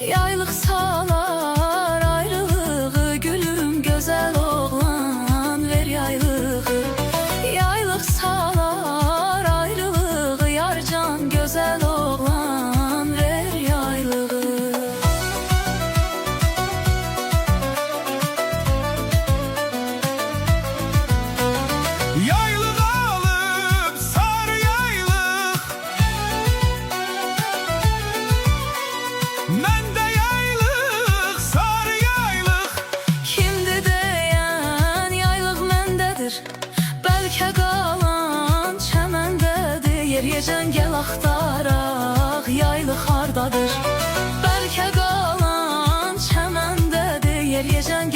Yaylıq salar ayrılığı, gülüm gözəl oğlan ver yaylığı. Yaylıq salar ayrılığı, yarcan gözəl oğlan ver yaylığı. Yaylıq alıb sarı yaylıq, məndə yaylıq sarı yaylıq. Kimdi deyən yaylıq məndədir, bəlkə qalan çəməndədir. Yeriyəcən gəl axtaraq, yaylıq hardadır? Bəlkə qalan çəməndədir, yeriyəcən